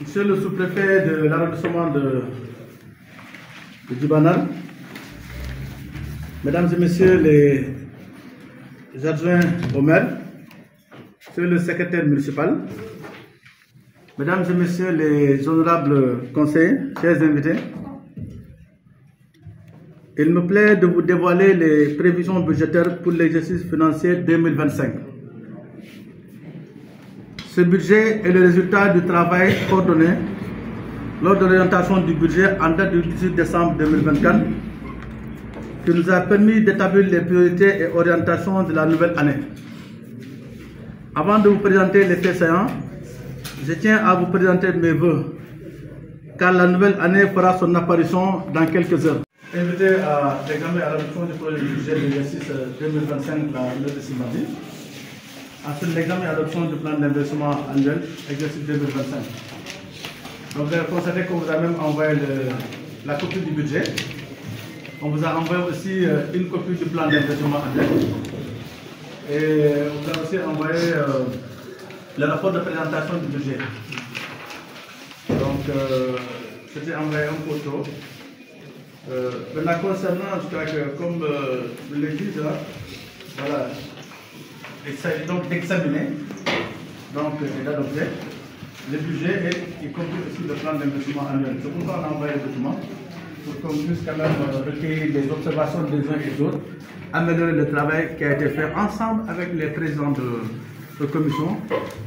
Monsieur le sous-préfet de l'arrondissement de Djibanar, mesdames et messieurs les adjoints au maire, monsieur le secrétaire municipal, mesdames et messieurs les honorables conseillers, chers invités, il me plaît de vous dévoiler les prévisions budgétaires pour l'exercice financier 2025. Ce budget est le résultat du travail coordonné lors de l'orientation du budget en date du 18 décembre 2024 qui nous a permis d'établir les priorités et orientations de la nouvelle année. Avant de vous présenter les faits saillants, je tiens à vous présenter mes vœux car la nouvelle année fera son apparition dans quelques heures. Invité à l'examen et à l'adoption du projet de budget de l'exercice 2025 la loi de Simbadi. Ensuite, l'examen et l'adoption du plan d'investissement annuel, exercice 2025. Donc, vous avez constaté qu'on vous a même envoyé la copie du budget. On vous a envoyé aussi une copie du plan d'investissement annuel. Et on vous a aussi envoyé le rapport de présentation du budget. Donc, c'était envoyé un peu tôt. Maintenant, concernant, je crois que comme vous l'avez dit, voilà. Il s'agit donc d'examiner, donc et d'adopter le budget et y compris aussi le plan d'investissement annuel. C'est pourquoi on a envoyé le document pour qu'on puisse quand même recueillir les observations des uns et des autres, améliorer le travail qui a été fait ensemble avec les présidents de commission.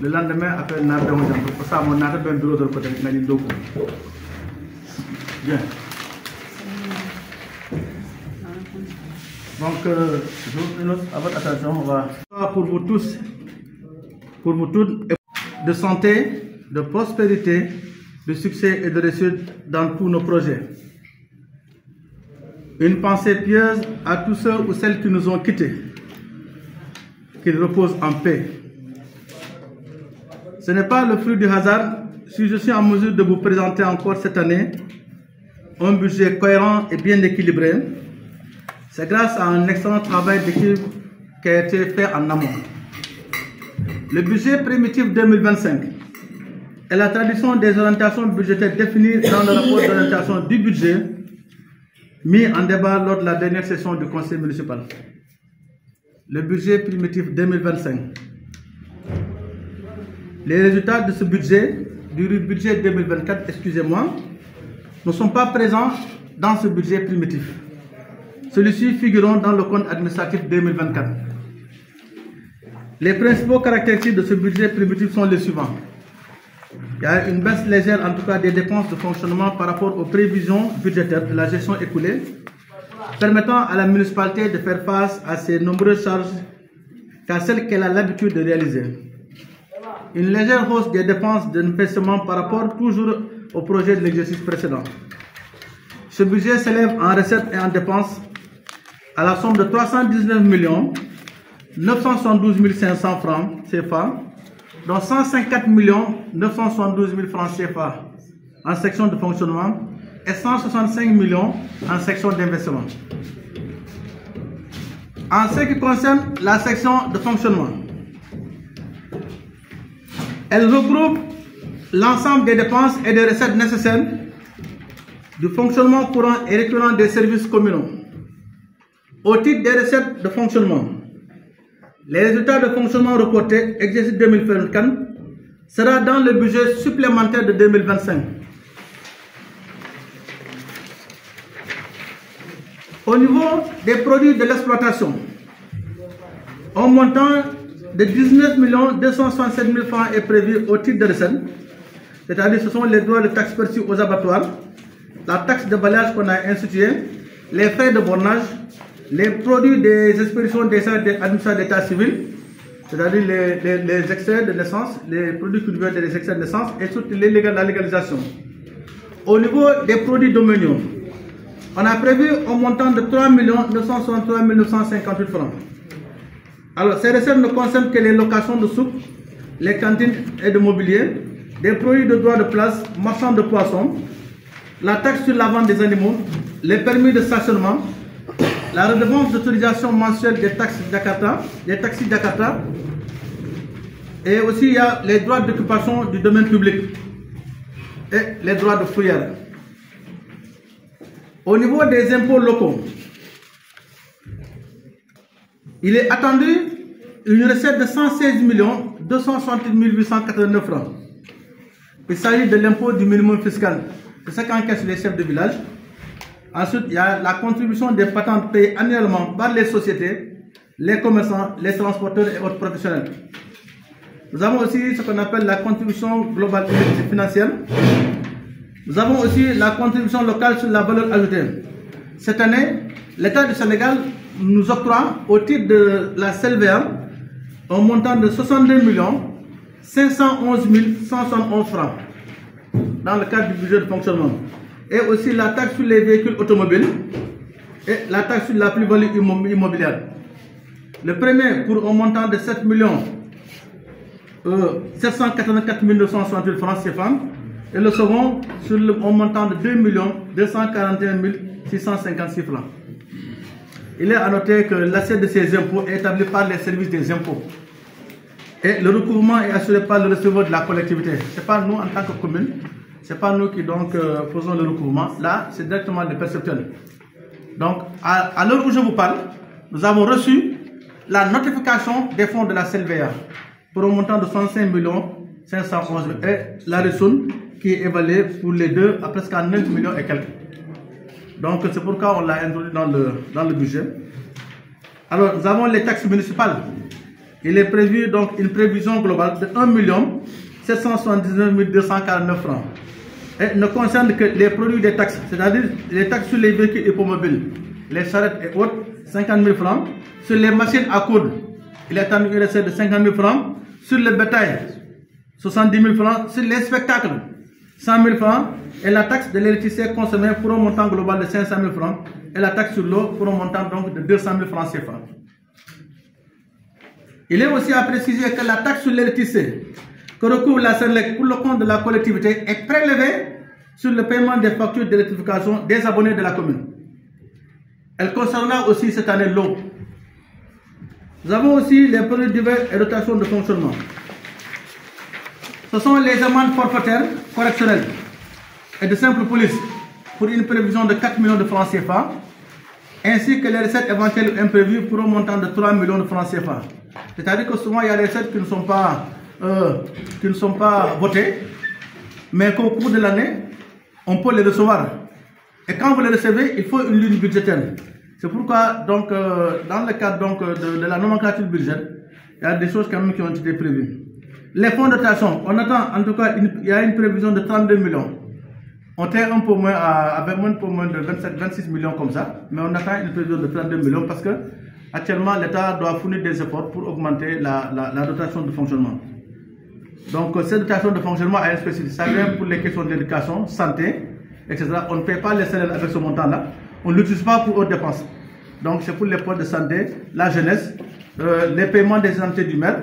Le lendemain, après pour ça, on a un bureau de côté. Bien. Donc, je vous note à votre attention, on va pour vous tous, pour vous toutes, de santé, de prospérité, de succès et de réussite dans tous nos projets. Une pensée pieuse à tous ceux ou celles qui nous ont quittés, qu'ils reposent en paix. Ce n'est pas le fruit du hasard si je suis en mesure de vous présenter encore cette année un budget cohérent et bien équilibré. C'est grâce à un excellent travail d'équipe qui a été fait en amont. Le budget primitif 2025 est la traduction des orientations budgétaires définies dans le rapport d'orientation du budget mis en débat lors de la dernière session du conseil municipal. Le budget primitif 2025. Les résultats de ce budget, du budget 2024, excusez-moi, ne sont pas présents dans ce budget primitif. Celui-ci figurant dans le compte administratif 2024. Les principaux caractéristiques de ce budget primitif sont les suivants. Il y a une baisse légère, en tout cas, des dépenses de fonctionnement par rapport aux prévisions budgétaires de la gestion écoulée, permettant à la municipalité de faire face à ces nombreuses charges qu'à celles qu'elle a l'habitude de réaliser. Une légère hausse des dépenses d'investissement par rapport toujours au projet de l'exercice précédent. Ce budget s'élève en recettes et en dépenses à la somme de 319 972 500 francs CFA, dont 154 972 000 francs CFA en section de fonctionnement et 165 millions en section d'investissement. En ce qui concerne la section de fonctionnement, elle regroupe l'ensemble des dépenses et des recettes nécessaires du fonctionnement courant et récurrent des services communaux. Au titre des recettes de fonctionnement, les résultats de fonctionnement reportés, exercice 2024, sera dans le budget supplémentaire de 2025. Au niveau des produits de l'exploitation, un montant de 19 267 000 francs est prévu au titre de recettes, c'est-à-dire ce sont les droits de taxes perçus aux abattoirs, la taxe de balayage qu'on a instituée, les frais de bornage, les produits des expéditions des administrations d'état civil, c'est-à-dire les extraits de naissance, les produits culturels des extraits de naissance et surtout la légalisation. Au niveau des produits domaniaux, on a prévu un montant de 3 963 958 francs. Alors, ces recettes ne concernent que les locations de soupe, les cantines et de mobilier, des produits de droit de place, marchands de poissons, la taxe sur la vente des animaux, les permis de stationnement, la redevance d'autorisation mensuelle des taxis Jakarta, et aussi il y a les droits d'occupation du domaine public. et les droits de fourrière. Au niveau des impôts locaux, il est attendu une recette de 116 268 889 francs. Il s'agit de l'impôt du minimum fiscal. C'est ça qu'encaissent les chefs de village. Ensuite, il y a la contribution des patentes payées annuellement par les sociétés, les commerçants, les transporteurs et autres professionnels. Nous avons aussi ce qu'on appelle la contribution globale financière. Nous avons aussi la contribution locale sur la valeur ajoutée. Cette année, l'État du Sénégal nous octroie au titre de la CLVA un montant de 62 511 171 francs dans le cadre du budget de fonctionnement. Et aussi la taxe sur les véhicules automobiles et la taxe sur la plus-value immobilière. Le premier pour un montant de 7 784 968 francs CFA et le second sur un montant de 2 241 656 francs. Il est à noter que l'assiette de ces impôts est établie par les services des impôts. Et le recouvrement est assuré par le receveur de la collectivité. Ce n'est pas nous en tant que commune, ce n'est pas nous qui donc faisons le recouvrement. Là, c'est directement le percepteur. Donc, à l'heure où je vous parle, nous avons reçu la notification des fonds de la CLVA pour un montant de 65 511 000 et la ressource qui est évaluée pour les deux à presque 9 millions et quelques. Donc, c'est pourquoi on l'a introduit dans le budget. Alors, nous avons les taxes municipales. Il est prévu donc une prévision globale de 1 779 249 francs. Et ne concerne que les produits des taxes, c'est-à-dire les taxes sur les véhicules hippomobiles, les charrettes et autres, 50 000 francs. Sur les machines à coudre, il est attendu une recette de 50 000 francs. Sur le bétail, 70 000 francs. Sur les spectacles, 100 000 francs. Et la taxe de l'électricité consommée pour un montant global de 500 000 francs. Et la taxe sur l'eau pour un montant donc de 200 000 francs CFA. Il est aussi à préciser que la taxe sur l'électricité que recouvre la Sénélec pour le compte de la collectivité est prélevée sur le paiement des factures d'électrification des abonnés de la commune. Elle concernera aussi cette année l'eau. Nous avons aussi les produits divers et dotations de fonctionnement. Ce sont les amendes forfaitaires correctionnelles et de simple police pour une prévision de 4 millions de francs CFA, ainsi que les recettes éventuelles imprévues pour un montant de 3 millions de francs CFA. C'est-à-dire que souvent il y a des recettes qui ne sont pas votées, mais qu'au cours de l'année, on peut les recevoir. Et quand vous les recevez, il faut une ligne budgétaire. C'est pourquoi, donc, dans le cadre donc, de la nomenclature budget, il y a des choses quand même qui ont été prévues. Les fonds de dotation, on attend en tout cas, il y a une prévision de 32 millions. On est un peu moins, avec un peu moins de 26 millions comme ça, mais on attend une prévision de 32 millions parce que actuellement l'État doit fournir des efforts pour augmenter la dotation de fonctionnement. Donc cette dotation de fonctionnement a une spécificité. Ça vient pour les questions d'éducation, santé, etc. On ne paie pas les salaires avec ce montant-là. On ne l'utilise pas pour autres dépenses. Donc c'est pour les postes de santé, la jeunesse, les paiements des indemnités du maire.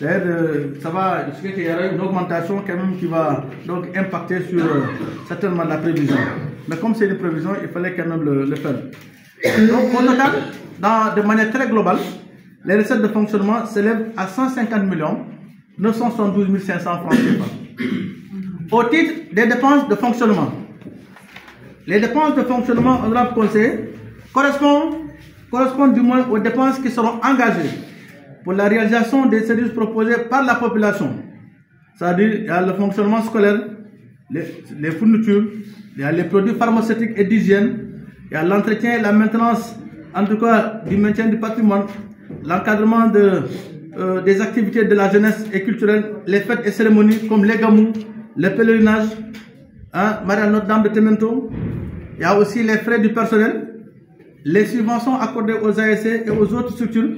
Ça va, je sais qu'il y aura une augmentation quand même qui va donc impacter sur certainement la prévision. Mais comme c'est une prévision, il fallait quand même le faire. Donc au total, de manière très globale, les recettes de fonctionnement s'élèvent à 150 972 500 francs CFA. Au titre des dépenses de fonctionnement, les dépenses de fonctionnement, honorable conseiller, correspondent du moins aux dépenses qui seront engagées pour la réalisation des services proposés par la population. C'est-à-dire, il y a le fonctionnement scolaire, les fournitures, il y a les produits pharmaceutiques et d'hygiène, il y a l'entretien et la maintenance, en tout cas, du maintien du patrimoine, l'encadrement des activités de la jeunesse et culturelle, les fêtes et cérémonies comme les gamous, les pèlerinages, Maria Notre-Dame de Temento. Il y a aussi les frais du personnel, les subventions accordées aux ASC et aux autres structures.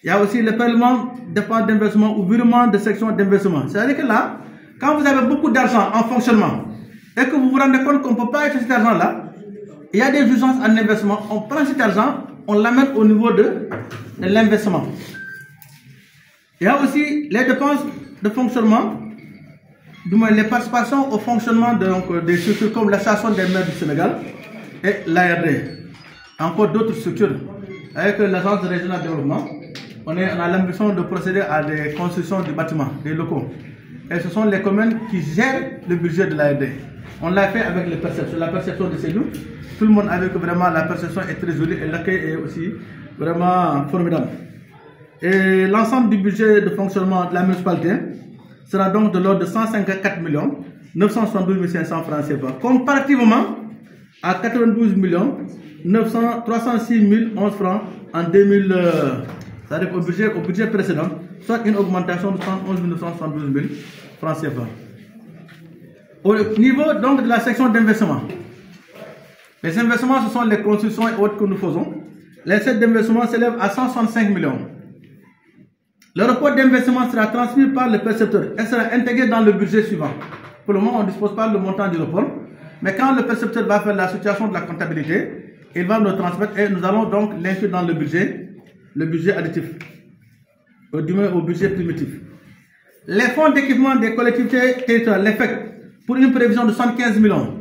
Il y a aussi le paiement des dépenses d'investissement ou virement de section d'investissement. C'est-à-dire que là, quand vous avez beaucoup d'argent en fonctionnement et que vous vous rendez compte qu'on ne peut pas acheter cet argent-là, il y a des urgences en investissement, on prend cet argent, on l'amène au niveau de l'investissement. Il y a aussi les dépenses de fonctionnement, du moins les participations au fonctionnement des structures comme l'association des maires du Sénégal et l'ARD. Encore d'autres structures. Avec l'agence de régional de développement, on a l'ambition de procéder à des constructions du bâtiment, des locaux. et ce sont les communes qui gèrent le budget de l'ARD. On l'a fait avec les perceptions, la perception de Sédou. Tout le monde a vu que vraiment la perception est très jolie et l'accueil est aussi vraiment formidable. Et l'ensemble du budget de fonctionnement de la municipalité sera donc de l'ordre de 154 972 500 francs CFA, comparativement à 92 306 011 francs en 2000, c'est-à-dire au budget précédent, soit une augmentation de 111 972 000 francs CFA. Au niveau donc de la section d'investissement, les investissements, ce sont les constructions et autres que nous faisons. Les recettes d'investissement s'élèvent à 165 millions. Le rapport d'investissement sera transmis par le percepteur et sera intégré dans le budget suivant. Pour le moment, on ne dispose pas du montant du rapport, mais quand le percepteur va faire la situation de la comptabilité, il va nous transmettre et nous allons donc l'inclure dans le budget additif, du moins au budget primitif. Les fonds d'équipement des collectivités territoriales, l'EFEC, pour une prévision de 75 millions.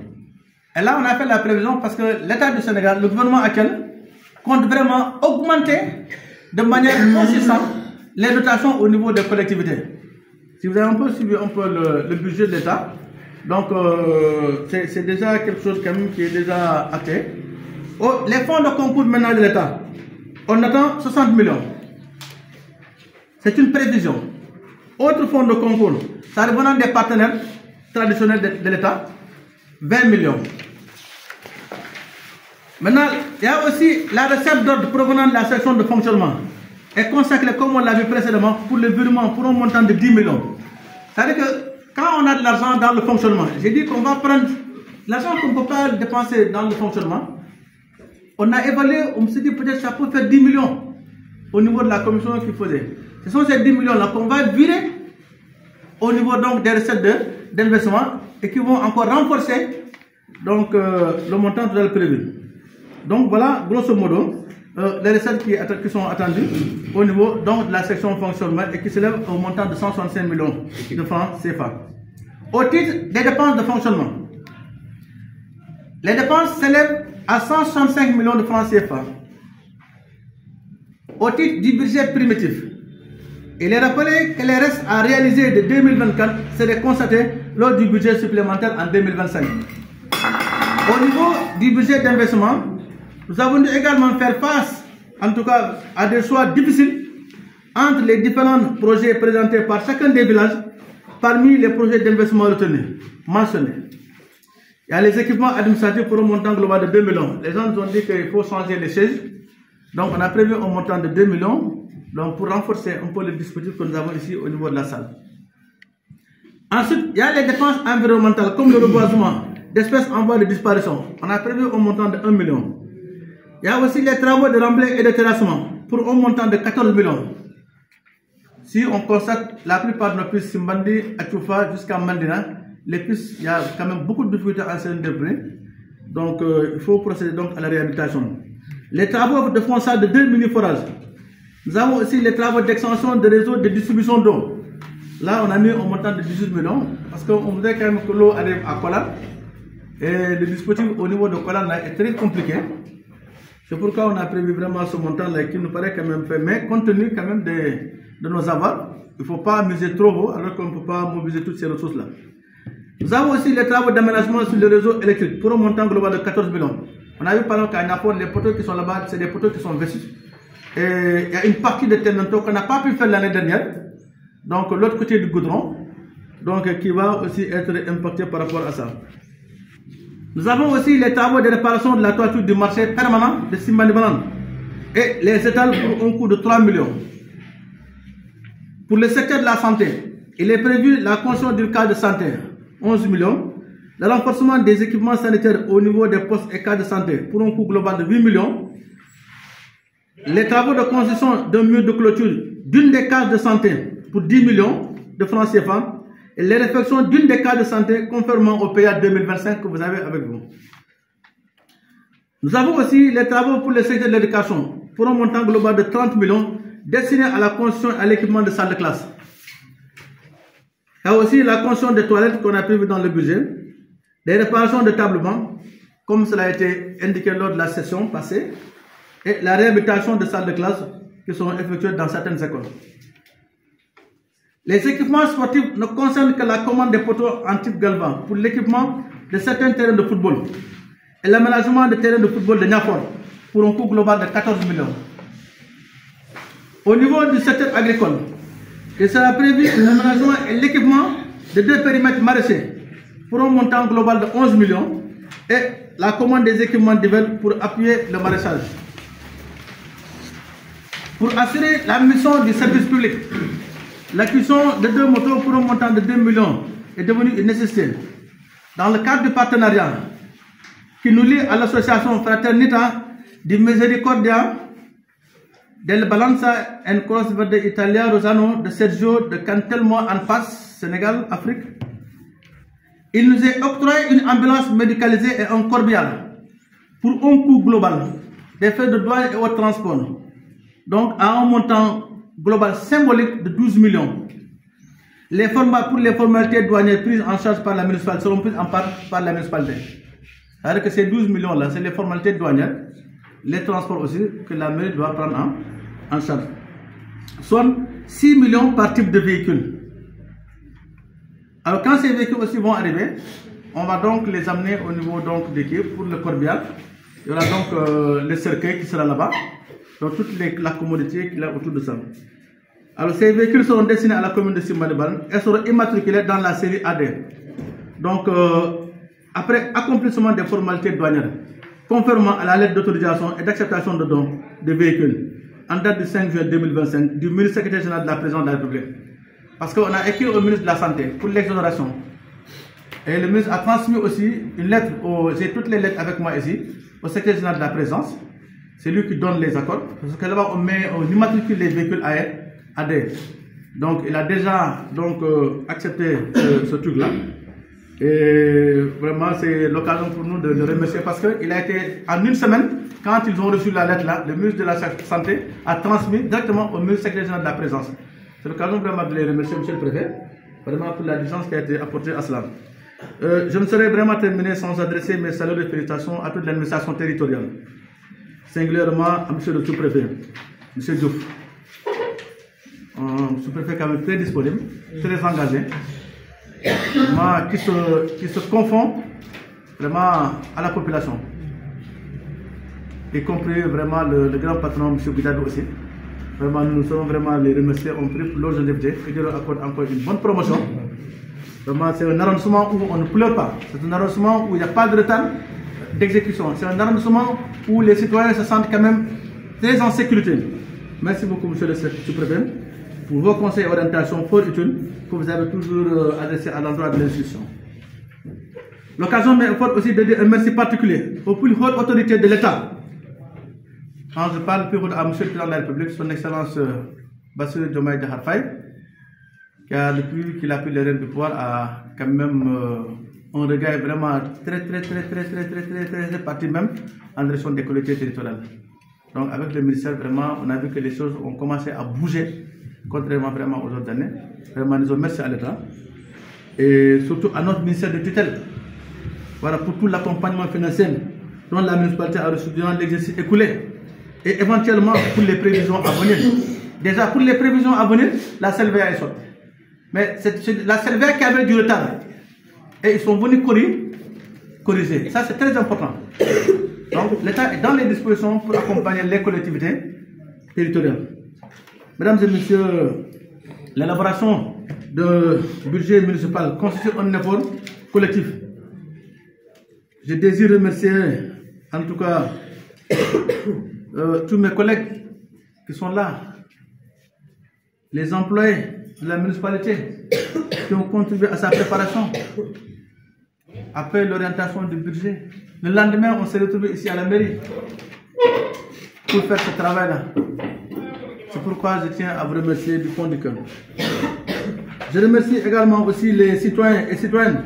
Et là, on a fait la prévision parce que l'État du Sénégal, le gouvernement actuel, compte vraiment augmenter de manière consistante les dotations au niveau des collectivités. Si vous avez un peu suivi le budget de l'État, donc c'est déjà quelque chose quand même qui est déjà acté. Les fonds de concours maintenant de l'État, on attend 60 millions. C'est une prévision. Autre fonds de concours, ça revenant des partenaires traditionnels de l'État, 20 millions. Maintenant, il y a aussi la recette d'ordre provenant de la section de fonctionnement est consacrée, comme on l'a vu précédemment, pour le virement pour un montant de 10 millions. C'est-à-dire que quand on a de l'argent dans le fonctionnement, j'ai dit qu'on va prendre l'argent qu'on ne peut pas dépenser dans le fonctionnement. On a évalué, on s'est dit peut-être ça peut faire 10 millions au niveau de la commission qui faisait. Ce sont ces 10 millions-là qu'on va virer au niveau donc des recettes d'investissement et qui vont encore renforcer donc, le montant total prévu. Donc voilà, grosso modo, les recettes qui sont attendues au niveau donc, de la section fonctionnement et qui s'élèvent au montant de 165 millions de francs CFA. Au titre des dépenses de fonctionnement, les dépenses s'élèvent à 165 millions de francs CFA. Au titre du budget primitif, il est rappelé que les restes à réaliser de 2024 seraient constatés lors du budget supplémentaire en 2025. Au niveau du budget d'investissement, nous avons dû également faire face, en tout cas, à des choix difficiles entre les différents projets présentés par chacun des villages parmi les projets d'investissement retenus, mentionnés. Il y a les équipements administratifs pour un montant global de 2 millions. Les gens nous ont dit qu'il faut changer les sièges. Donc, on a prévu un montant de 2 millions donc pour renforcer un peu le dispositif que nous avons ici au niveau de la salle. Ensuite, il y a les dépenses environnementales comme le reboisement d'espèces en voie de disparition. On a prévu un montant de 1 million. Il y a aussi les travaux de remblai et de terrassement pour un montant de 14 millions. Si on constate la plupart de nos pistes, Simbandi, Atoufa jusqu'à Mandina, les pistes, il y a quand même beaucoup de difficultés en scène de bruit. Donc, il faut procéder donc à la réhabilitation. Les travaux de fonçage de 2 mini-forages. Nous avons aussi les travaux d'extension de réseaux de distribution d'eau. Là, on a mis un montant de 18 millions parce qu'on voudrait quand même que l'eau arrive à Kola. Et le dispositif au niveau de Kola est très compliqué. C'est pourquoi on a prévu vraiment ce montant-là qui nous paraît quand même fait. Mais compte tenu quand même de nos avoirs, il ne faut pas miser trop haut alors qu'on ne peut pas mobiliser toutes ces ressources-là. Nous avons aussi les travaux d'aménagement sur le réseau électrique pour un montant global de 14 millions. On a vu par exemple qu'à Napoli, les poteaux qui sont là-bas, c'est des poteaux qui sont vessus. Et il y a une partie de Tenento qu'on n'a pas pu faire l'année dernière. Donc l'autre côté du goudron, donc qui va aussi être impacté par rapport à ça. Nous avons aussi les travaux de réparation de la toiture du marché permanent de Simbandi-Balan et les étals pour un coût de 3 millions. Pour le secteur de la santé, il est prévu la construction d'une case de santé, 11 millions, le renforcement des équipements sanitaires au niveau des postes et cases de santé pour un coût global de 8 millions, les travaux de construction d'un mur de clôture d'une des cases de santé pour 10 millions de francs CFA, et les réflexions d'une des cases de santé conformément au PA 2025 que vous avez avec vous. Nous avons aussi les travaux pour le secteur de l'éducation pour un montant global de 30 millions destinés à la construction et à l'équipement de salles de classe. Il y a aussi la construction des toilettes qu'on a prévues dans le budget, des réparations de tablements, comme cela a été indiqué lors de la session passée, et la réhabilitation de salles de classe qui sont effectuées dans certaines écoles. Les équipements sportifs ne concernent que la commande des poteaux en type galvan pour l'équipement de certains terrains de football et l'aménagement des terrains de football de Niafor pour un coût global de 14 millions. Au niveau du secteur agricole, il sera prévu l'aménagement et l'équipement de 2 périmètres maraîchers pour un montant global de 11 millions et la commande des équipements divers pour appuyer le maraîchage. Pour assurer la mission du service public, l'acquisition de 2 motos pour un montant de 2 millions est devenue une nécessité. Dans le cadre du partenariat qui nous lie à l'association Fraternita di Misericordia del Balanza en Cross Verde Italia Rosano de Sergio de Cantelmo en Passe, Sénégal, Afrique, il nous est octroyé une ambulance médicalisée et un corbial pour un coût global des frais de douane et autres transports, donc à un montant global symbolique de 12 millions. Les formats pour les formalités douanières prises en charge par la municipalité seront prises en part par la municipalité. C'est-à-dire que ces 12 millions-là, c'est les formalités douanières, les transports aussi que la mairie doit prendre en charge. Soit 6 millions par type de véhicule. Alors quand ces véhicules aussi vont arriver, on va donc les amener au niveau d'équipe pour le corbial. Il y aura donc le cercueil qui sera là-bas, donc toute la commodité qu'il y a autour de ça. Alors ces véhicules seront destinés à la commune de Simbaliban et seront immatriculés dans la série AD. Donc après accomplissement des formalités douanières, conformément à la lettre d'autorisation et d'acceptation de dons de véhicules en date du 5 juin 2025 du ministre secrétaire général de la présidence de la République. Parce qu'on a écrit au ministre de la Santé pour l'exonération. Et le ministre a transmis aussi une lettre, j'ai toutes les lettres avec moi ici, au secrétaire général de la présidence. C'est lui qui donne les accords. Parce que là-bas, on immatricule les véhicules AD. Donc, il a déjà accepté ce truc-là. Et vraiment, c'est l'occasion pour nous de le remercier parce qu'il a été, en une semaine, quand ils ont reçu la lettre-là, le ministre de la Santé a transmis directement au ministre secrétaire général de la présidence. C'est l'occasion vraiment de les remercier, monsieur le préfet, vraiment pour la diligence qui a été apportée à cela. Je ne saurais vraiment terminer sans adresser mes saluts et félicitations à toute l'administration territoriale, singulièrement à monsieur le sous-préfet, monsieur Diouf. Un sous-préfet quand même très disponible, très engagé, vraiment, qui se confond vraiment à la population, y compris vraiment le grand patron, monsieur Guidado aussi. Vraiment, nous serons vraiment les remercier. On prie pour l'ordre de député et Dieu leur accorde encore une bonne promotion. Vraiment, c'est un arrondissement où on ne pleure pas. C'est un arrondissement où il n'y a pas de retard d'exécution. C'est un arrondissement où les citoyens se sentent quand même très en sécurité. Merci beaucoup, monsieur le sous-préfet, pour vos conseils et orientations fort utiles que vous avez toujours adressés à l'endroit de l'institution. L'occasion m'apporte aussi de dire un merci particulier aux plus hautes autorités de l'État. Quand je parle plus à M. le Président de la République, son Excellence Bassirou Diomaye Diakhar Faye, qui a depuis qu'il a pris les rênes du pouvoir, a quand même un regard vraiment très parti même en direction des collectivités territoriales. Donc avec le ministère, vraiment, on a vu que les choses ont commencé à bouger, contrairement vraiment aux autres années. Vraiment, nous remercions à l'État et surtout à notre ministère de tutelle. Voilà, pour tout l'accompagnement financier dont la municipalité a reçu durant l'exercice écoulé. Et éventuellement pour les prévisions à venir. Déjà pour les prévisions à venir, la CLVA est sortie. Mais c'est la CLVA qui avait du retard. Et ils sont venus corriger. Ça c'est très important. Donc l'État est dans les dispositions pour accompagner les collectivités territoriales. Mesdames et messieurs, l'élaboration du budget municipal constitue un effort collectif. Je désire remercier en tout cas tous mes collègues qui sont là, les employés de la municipalité qui ont contribué à sa préparation. Après l'orientation du budget, le lendemain, on s'est retrouvé ici à la mairie pour faire ce travail-là. C'est pourquoi je tiens à vous remercier du fond du cœur. Je remercie également aussi les citoyens et citoyennes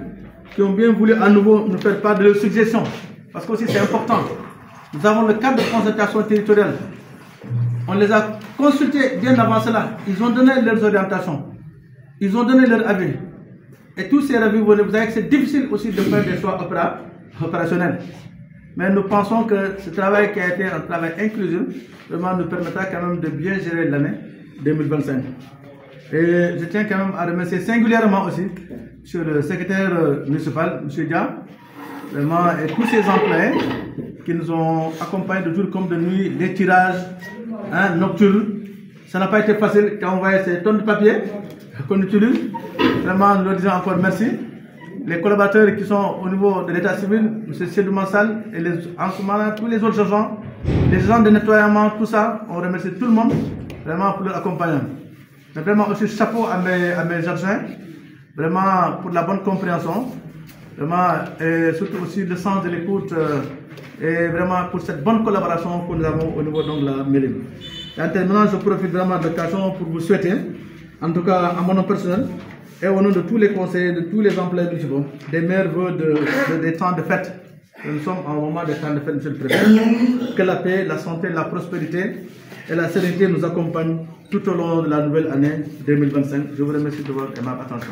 qui ont bien voulu à nouveau nous faire part de leurs suggestions, parce que aussi c'est important. Nous avons le cadre de concertation territoriale. On les a consultés bien avant cela. Ils ont donné leurs orientations. Ils ont donné leur avis. Et tous ces avis, vous savez que c'est difficile aussi de faire des choix opérationnels. Mais nous pensons que ce travail qui a été un travail inclusif, vraiment nous permettra quand même de bien gérer l'année 2025. Et je tiens quand même à remercier singulièrement aussi sur le secrétaire municipal, M. Dia, vraiment, et tous ces employés qui nous ont accompagnés de jour comme de nuit, les tirages nocturnes. Ça n'a pas été facile quand on voyait ces tonnes de papier qu'on utilise. Vraiment, nous leur disons encore merci. Les collaborateurs qui sont au niveau de l'état civil, M. Sédou Mansal et en ce moment, tous les autres agents, les gens de nettoyement, tout ça, on remercie tout le monde vraiment pour leur accompagnement. Mais vraiment aussi chapeau à mes adjoints, vraiment pour la bonne compréhension, vraiment, et surtout aussi le sens de l'écoute et vraiment pour cette bonne collaboration que nous avons au niveau de la mairie. Et en terminant, je profite vraiment de l'occasion pour vous souhaiter, en tout cas à mon nom personnel, et au nom de tous les conseillers, de tous les employés municipaux, des meilleurs vœux des temps de fête. Nous sommes en moment des temps de fête, monsieur le préfet. Que la paix, la santé, la prospérité et la sérénité nous accompagnent tout au long de la nouvelle année 2025. Je vous remercie de votre aimable attention.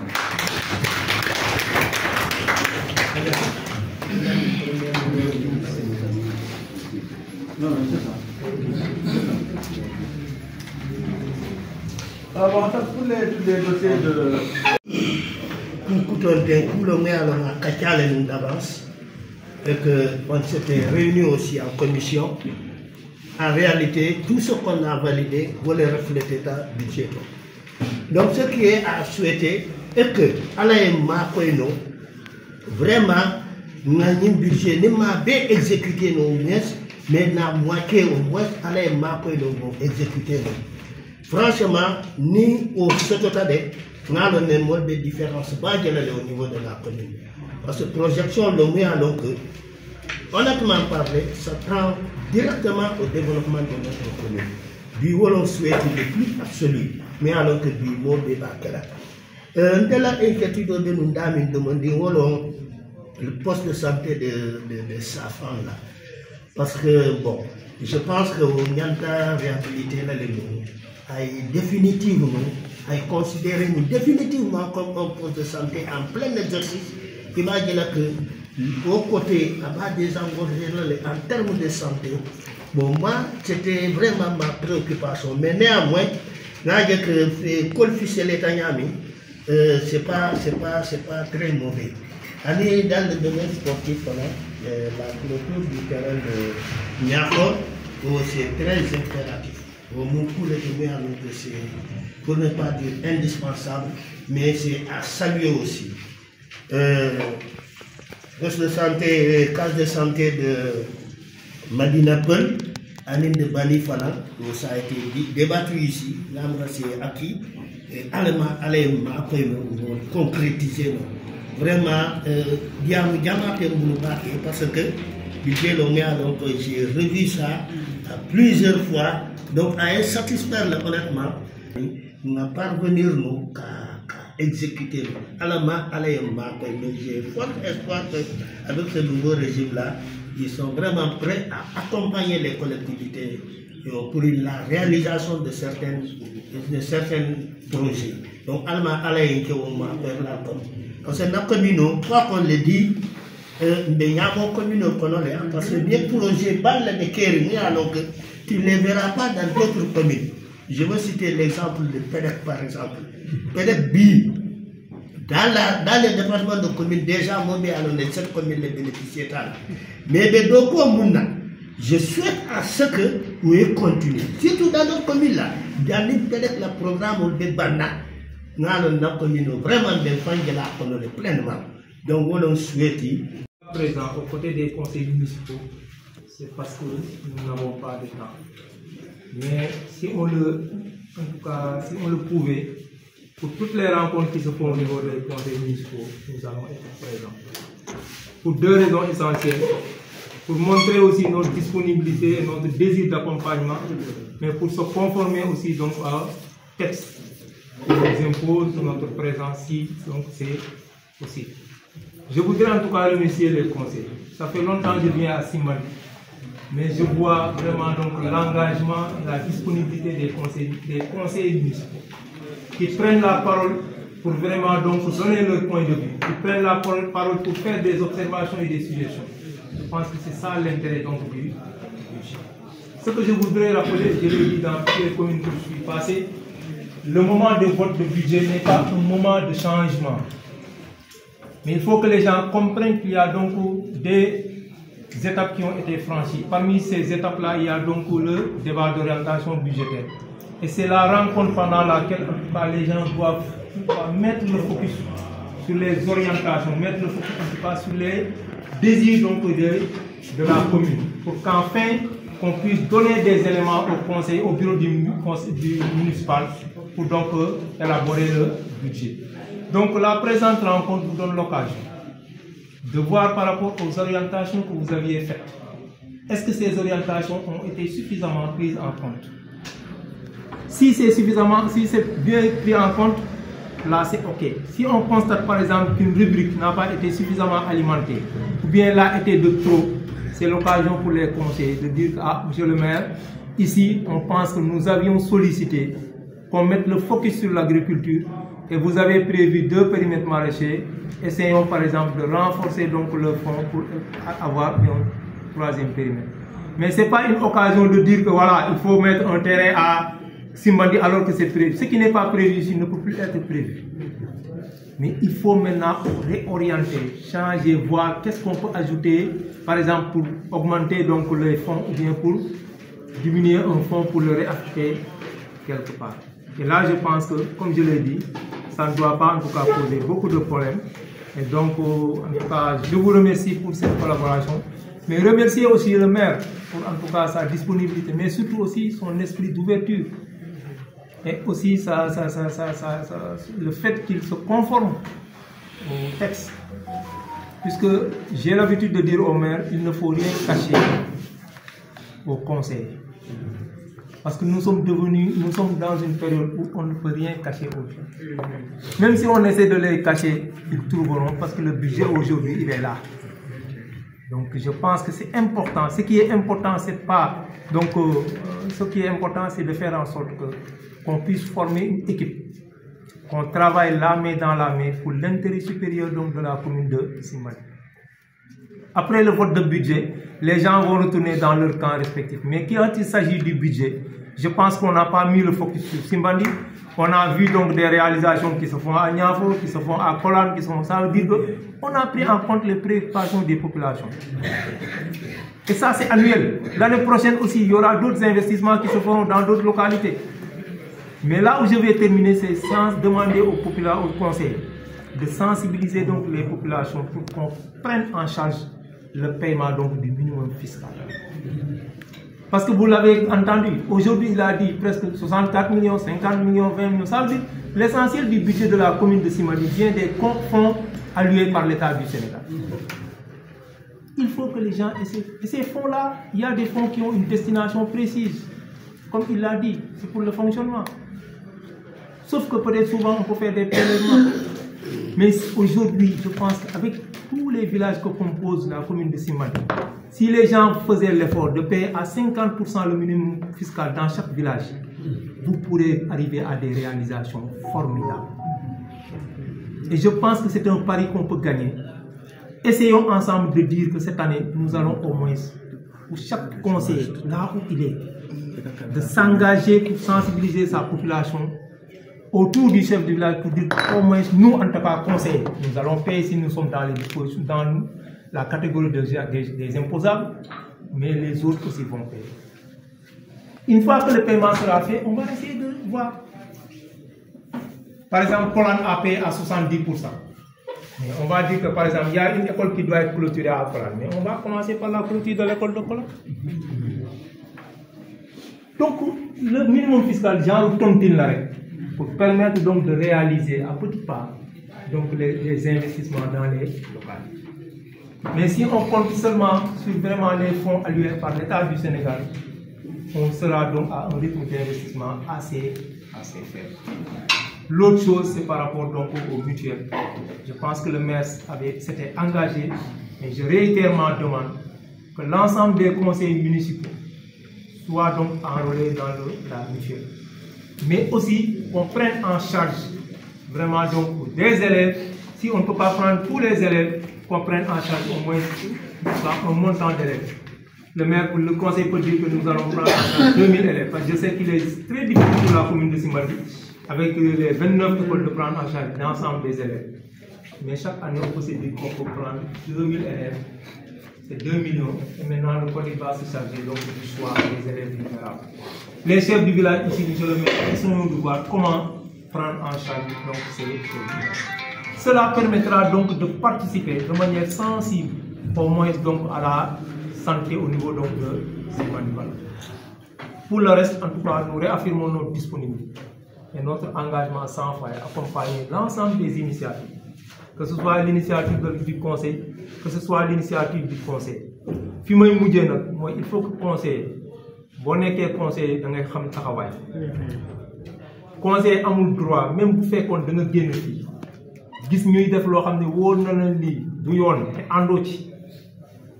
Alors, en fait, tous les dossiers de... Pour le maire à Kachal d'avance, et qu'on s'était réunis aussi en commission. En réalité, tout ce qu'on a validé voulait refléter dans le budget. Donc, ce qui est à souhaiter est que, à la vraiment, nous avons un budget, nous avons bien exécuté nos miens, mais nous avons manqué au moins, à la exécuter. Franchement, ni au Sototade, nous avons des différences au niveau de la commune. Parce que projection, le mieux, alors que, honnêtement parlé, ça prend directement au développement de notre commune. Du on souhaite le plus absolu, mais alors que du mot débat de la inquiétude de nous demander le poste de santé de Safran là. Parce que bon, je pense que on a réhabilité les mots. Définitivement, à considérer définitivement comme un poste de santé en plein exercice, qui va dire que au côté des engorgements en termes de santé, bon, moi, c'était vraiment ma préoccupation. Mais néanmoins, là, que Colfis et l'État-Yami, c'est pas très mauvais. Aller dans le domaine sportif, la clôture du terrain de Niakor, c'est très impératif. Au Moukou, c'est, pour ne pas dire indispensable, mais c'est à saluer aussi. Poste de santé, case de santé de Madina Peul, Anine de Bani Fala, ça a été débattu ici, là c'est acquis, et allez après concrétiser. Vraiment, parce que j'ai revu ça plusieurs fois, donc à satisfaire honnêtement, nous n'avons pas revenir qu'à exécuter. Mais j'ai fort espoir qu'avec ce nouveau régime-là, ils sont vraiment prêts à accompagner les collectivités pour la réalisation de certains projets. Donc, parce que la commune, quoi qu'on le dit, mais il y a mon commune parce que les projets, alors que tu ne les verras pas dans d'autres communes. Je veux citer l'exemple de Pédec par exemple. Pédec B, dans les départements de communes, déjà, moi, les 7 communes les bénéficiaires. Mais je souhaite à ce que vous continuez. Surtout dans notre commune là, dans le programme de Bana, nous avons commune vraiment des femmes qui la pleinement. Donc, on souhaite. Présent aux côtés des conseils municipaux, c'est parce que nous n'avons pas de temps. Mais si on le pouvait, pour toutes les rencontres qui se font au niveau des conseils municipaux, nous allons être présents. Pour 2 raisons essentielles. Pour montrer aussi notre disponibilité et notre désir d'accompagnement, mais pour se conformer aussi donc à texte qui nous impose notre présence si donc c'est possible. Je voudrais en tout cas remercier les conseils. Ça fait longtemps que je viens à Simali, mais je vois vraiment donc l'engagement, la disponibilité des conseillers municipaux qui prennent la parole pour vraiment donc donner leur point de vue, qui prennent la parole pour faire des observations et des suggestions. Je pense que c'est ça l'intérêt donc du budget. Ce que je voudrais rappeler, je l'ai dit dans toutes les communes que je suis passé, le moment de vote de budget n'est pas un moment de changement. Mais il faut que les gens comprennent qu'il y a donc des étapes qui ont été franchies. Parmi ces étapes-là, il y a donc le débat d'orientation budgétaire. Et c'est la rencontre pendant laquelle les gens doivent mettre le focus sur les orientations, mettre le focus en tout cas sur les désirs donc de la commune, pour qu'enfin qu'on puisse donner des éléments au conseil, au bureau du municipal pour donc élaborer le budget. Donc la présente rencontre vous donne l'occasion de voir par rapport aux orientations que vous aviez faites. Est-ce que ces orientations ont été suffisamment prises en compte? Si c'est suffisamment, si c'est bien pris en compte, là c'est ok. Si on constate par exemple qu'une rubrique n'a pas été suffisamment alimentée, ou bien l'a été de trop, c'est l'occasion pour les conseillers de dire ah, monsieur le maire, ici on pense que nous avions sollicité qu'on mette le focus sur l'agriculture et vous avez prévu 2 périmètres maraîchers. Essayons par exemple de renforcer donc le fonds pour avoir un 3e périmètre. Mais ce n'est pas une occasion de dire que voilà, il faut mettre un terrain à Simbandi alors que c'est prévu. Ce qui n'est pas prévu ici ne peut plus être prévu. Mais il faut maintenant réorienter, changer, voir qu'est-ce qu'on peut ajouter, par exemple pour augmenter donc les fonds ou bien pour diminuer un fonds pour le réaffecter quelque part. Et là, je pense que, comme je l'ai dit, ça ne doit pas en tout cas poser beaucoup de problèmes. Et donc, en tout cas, je vous remercie pour cette collaboration. Mais remercier aussi le maire pour en tout cas sa disponibilité, mais surtout aussi son esprit d'ouverture. Et aussi le fait qu'il se conforme au texte. Puisque j'ai l'habitude de dire au maire, il ne faut rien cacher au conseil. Parce que nous sommes dans une période où on ne peut rien cacher aux gens. Même si on essaie de les cacher, ils trouveront parce que le budget aujourd'hui, il est là. Donc je pense que c'est important. Ce qui est important, c'est pas. Donc ce qui est important, c'est de faire en sorte qu'on puisse former une équipe, qu'on travaille la main dans la main pour l'intérêt supérieur donc, de la commune de Simbandi. Après le vote de budget, les gens vont retourner dans leur camp respectif. Mais quand il s'agit du budget, je pense qu'on n'a pas mis le focus sur Simbandi. On a vu donc des réalisations qui se font à Niafo, qui se font à Kolan, qui sont. Ça veut dire qu'on a pris en compte les préoccupations des populations. Et ça, c'est annuel. L'année prochaine aussi, il y aura d'autres investissements qui se feront dans d'autres localités. Mais là où je vais terminer, c'est sans demander aux populations, aux conseils, de sensibiliser donc les populations pour qu'on prenne en charge le paiement donc du minimum fiscal. Parce que vous l'avez entendu, aujourd'hui il a dit presque 64 millions, 50 millions, 20 millions. Ça veut dire l'essentiel du budget de la commune de Simbandi vient des fonds alloués par l'État du Sénégal. Il faut que les gens essaient. Et ces fonds-là, il y a des fonds qui ont une destination précise. Comme il l'a dit, c'est pour le fonctionnement. Sauf que peut-être souvent on peut faire des prélèvements. Mais aujourd'hui, je pense qu'avec tous les villages que compose la commune de Simbandi, si les gens faisaient l'effort de payer à 50% le minimum fiscal dans chaque village, vous pourrez arriver à des réalisations formidables. Et je pense que c'est un pari qu'on peut gagner. Essayons ensemble de dire que cette année, nous allons au moins, pour chaque conseiller, là où il est, de s'engager pour sensibiliser sa population autour du chef du village pour dire qu'au moins nous, en tant que conseillers, nous allons payer si nous sommes dans les dispositions, dans la catégorie des imposables, mais les autres aussi vont payer. Une fois que le paiement sera fait, on va essayer de voir. Par exemple, Kolan a payé à 70%. Mais on va dire que par exemple, il y a une école qui doit être clôturée à Kolan, mais on va commencer par la clôture de l'école de Kolan. Donc, le minimum fiscal, genre tontine la règle, pour permettre donc de réaliser à petits pas donc les investissements dans les localités. Mais si on compte seulement sur vraiment les fonds alloués par l'État du Sénégal, on sera donc à un rythme d'investissement assez faible. L'autre chose, c'est par rapport donc aux mutuelles. Je pense que le maire s'était engagé, et je réitère ma demande que l'ensemble des conseils municipaux soient donc enrôlés dans la mutuelle. Mais aussi qu'on prenne en charge vraiment donc des élèves. Si on ne peut pas prendre tous les élèves, qu'on prenne en charge au moins un montant d'élèves. Le conseil peut dire que nous allons prendre en charge 2000 élèves. Parce que je sais qu'il est très difficile pour la commune de Simbandi avec les 29 écoles de prendre en charge l'ensemble des élèves. Mais chaque année, on peut se dire qu'on peut prendre 2000 élèves, c'est 2 millions. Et maintenant, le code va se charger donc du choix des élèves vulnérables. Les chefs du village ici, monsieur le maire, ils sont de voir comment prendre en charge donc ces villages. Cela permettra donc de participer de manière sensible, au moins donc à la santé au niveau donc de ces animaux. Pour le reste, en tout cas, nous réaffirmons notre disponibilité et notre engagement sans faille à accompagner l'ensemble des initiatives, que ce soit l'initiative du conseil, que ce soit l'initiative du conseil. Il faut que le conseil, conseil, da ngay xam taxawaay. Conseil amul droit même bu fekkoon da nga génn fii gis ñuy def loo xam ne wóor na la lii du yoon te àndoo ci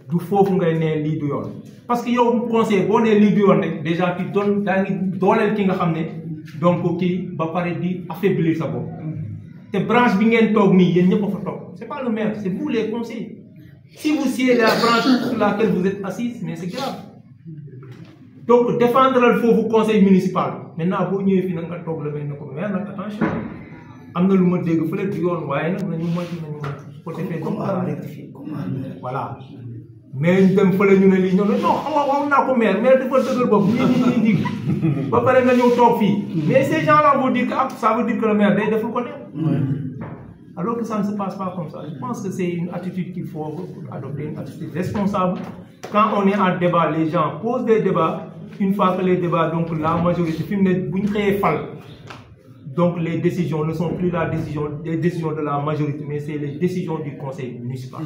du foofu ngay ne lii du yoon parce que yow conseil boo nee lii du yoon rek déjà tu donnes daa ngi dooleel ki nga xam ne donc kii ba pare di affaiblir sa bopp te branche bi ngeen toog nii yéen ñëpp a fa toog c'est pas le maire c'est vous les conseillers si vous siez la branche sur laquelle vous êtes assis mais c'est grave. Donc, défendre le faux conseil municipal. Maintenant, vous n'avez pas de problème avec le maire, attention. Amna lu ma dégg fële du yoon waaye nag nañu moytu ko defee donc à rectifier voilà mais ñu dem fële ñu ne lii ñoom non wax naa ko maire dafa dëgër bopp ñii dig ba pare nga ñëw toog fii mais ces gens là vont dire que ça veut dire que le maire day deful ko ne alors que ça ne se passe pas comme ça. Je pense que c'est une attitude qu'il faut adopter, une attitude responsable. Quand on est en débat, les gens posent des débats. Une fois que les débats, donc la majorité, donc les décisions ne sont plus les décisions de la majorité, mais c'est les décisions du conseil municipal.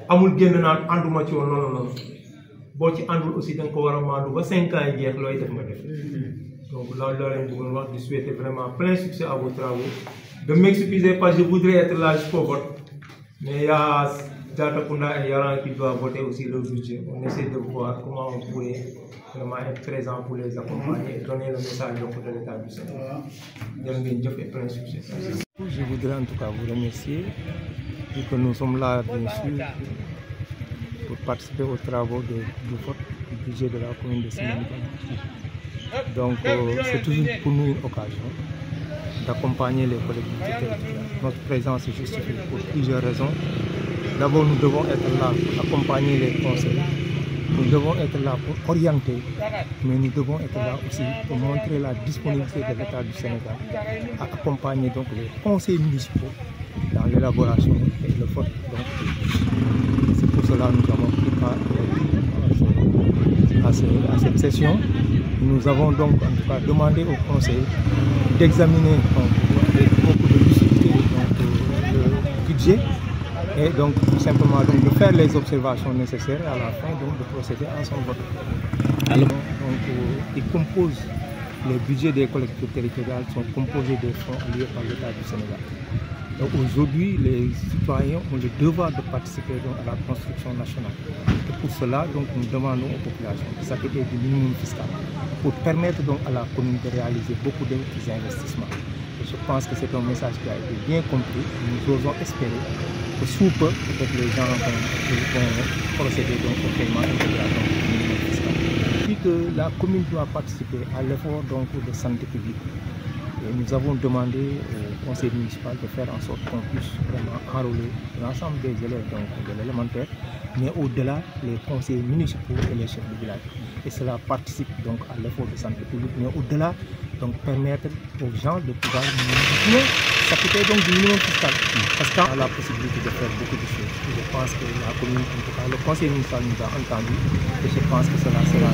Amul génn naan ànduma ci woon non boo ci àndul aussi da nga ko war a maandu ba 5 ans yi jeex looy def nga def donc loolu la leen bëggoon wax di souhaiter vraiment plein succès à vos travaux. De m'excuser parce que je voudrais être là jusqu'au vote, mais il y a Data Kunda et Yaran qui doivent voter aussi le budget. On essaie de voir comment on pourrait vraiment être présent pour les accompagner et donner le message de l'État du Sénégal. Plein succès. Je voudrais en tout cas vous remercier, vu que nous sommes là, bien sûr, pour participer aux travaux du vote du budget de la commune de Sénégal. Donc, c'est toujours pour nous une occasion d'accompagner les collectivités territoriales. Notre présence est justifiée pour plusieurs raisons. D'abord, nous devons être là pour accompagner les conseils. Nous devons être là pour orienter, mais nous devons être là aussi pour montrer la disponibilité de l'État du Sénégal à accompagner donc les conseils municipaux dans l'élaboration et le vote. C'est pour cela que nous avons pris à cette session. Nous avons donc en tout cas demandé au conseil d'examiner avec beaucoup de lucidité le budget et donc tout simplement donc, de faire les observations nécessaires et à la fin donc, de procéder à son vote. Alors, donc, il compose les budgets des collectivités territoriales sont composés des fonds alloués par l'État du Sénégal. Donc aujourd'hui, les citoyens ont le devoir de participer donc, à la construction nationale. Et pour cela, donc, nous demandons aux populations de s'acquitter du minimum fiscal pour permettre donc, à la commune de réaliser beaucoup d'investissements. Et je pense que c'est un message qui a été bien compris. Nous osons espérer que sous peu, peut-être les gens vont procéder donc, au paiement intégral du minimum fiscal. Puis que la commune doit participer à l'effort de santé publique. Et nous avons demandé au conseil municipal de faire en sorte qu'on puisse vraiment enrôler l'ensemble des élèves de l'élémentaire, mais au-delà, les conseillers municipaux et les chefs de village. Et cela participe donc à l'effort de santé publique, mais au-delà, donc permettre aux gens de pouvoir s'acquitter donc du minimum fiscal. Parce qu'on a la possibilité de faire beaucoup de choses. Je pense que la commune, en tout cas, le conseil municipal nous a entendu et je pense que cela sera